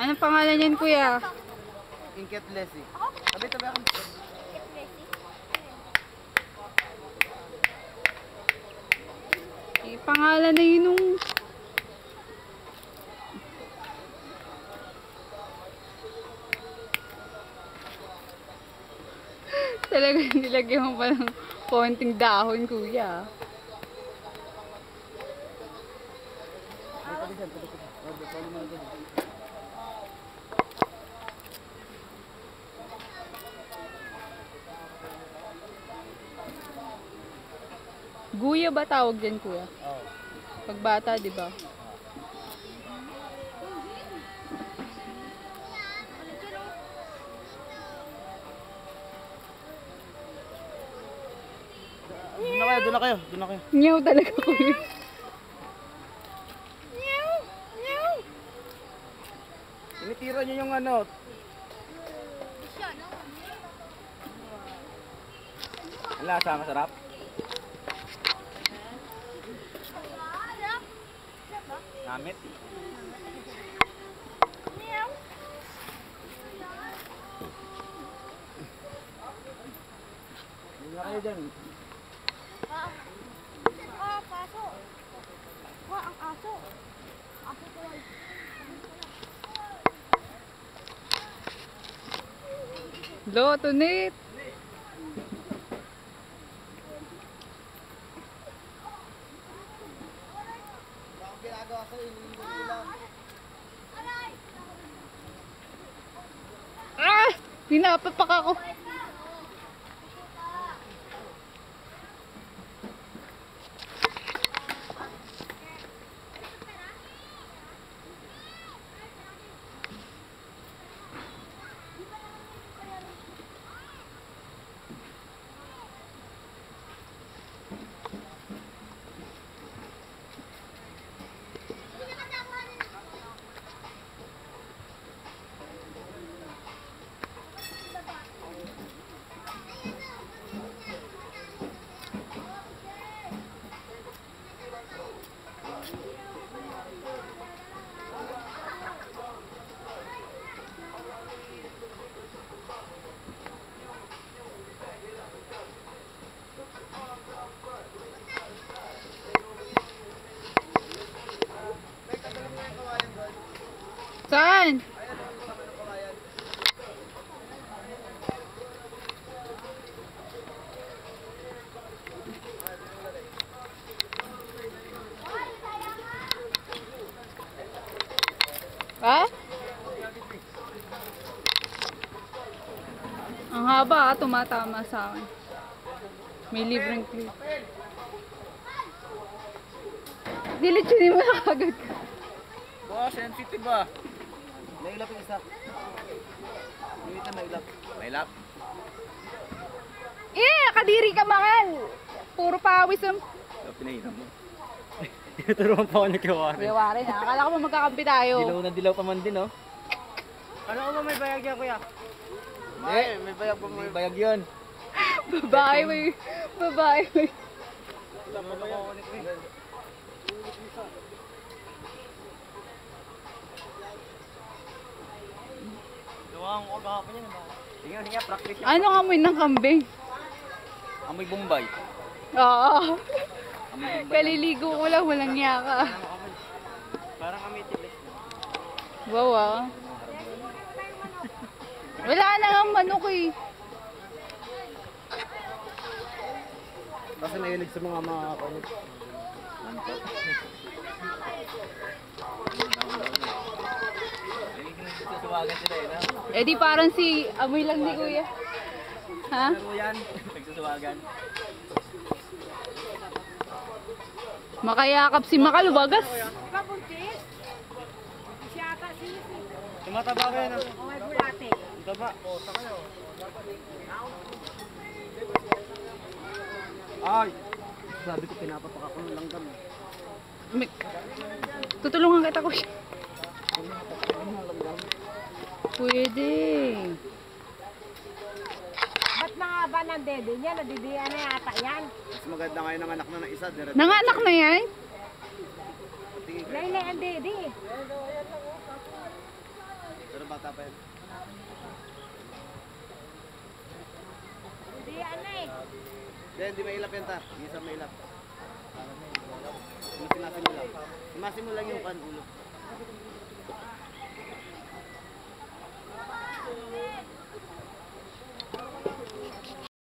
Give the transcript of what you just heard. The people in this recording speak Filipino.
Anong pangalan niyan, kuya? Inket Leslie. Tabi-tabi ako. Pangalan na yun nung... Talagang nilagyan mo pa ng konting dahon, kuya. Guya ba tawag dyan, kuya? Oo. Pagbata, di ba? Doon na kayo. Nyaw talaga, kuya. Tinitira niyo yung ano. Ang lasa, masarap. Namit. Doon na kayo dyan. Paso. Wah, ang aso. Aso ko lang. Lo, tunit. Ginagawa sa inyo lang. Ah! Pinapapak ako. Saan? Ha? Ang haba, tumatama sa akin. May libreng clip. Dilitsunin mo na kagad ka. Boss, sensitive ba? Nailap yung isa. Yung ito nailap. Nailap? Kadiri ka, mahal! Puro pawis ang... Pinahiram mo. Tinuturuan pa ako ni Kiwari. Biwari na. Akala ko ba magkakampi tayo? Dilaw na dilaw pa man din, oh. Ano ko ba may bayag yan, kuya? Hindi, may bayag pa. May bayag yun. Babae, may... Babae, may... Tama ba ako ni Kuya? Gawang ko gahapon yan, ba? Tingnan niya, practice yan. Anong amoy ng kambing? Amoy Bombay. Oo. Amoy Bombay. Kaliligo ko lang, walang yaka. Parang amoy tilis. Wow, ah. Wala na nga manok eh. Kasi mahilig sa mga kulit. Nagsusuwagan sila eh, no? Eh di parang si amoy lang ni kuya. Ha? Pero yan, nagsusuwagan. Makayakap si Makalubagas. Diba, buntis? Siya ata sinis eh. Tumataba ka yan, ah. O may bulate. Ang taba. O, saka nyo. Ay! Sabi ko, pinapapak ako ng langgam. Tutulungan kita, kuya. Pwede. Ba't mahaba ng dede niya? Nadidiyan na yata yan. Mas maganda ngayon ang anak na ng isa. Nanganak na yan? Laylay ang dede. Pero bata pa yan. Hindi ano eh. Hindi mailap yan ta. Hindi isa mailap. Simasin mo lang. Simasin mo lang yung ulo.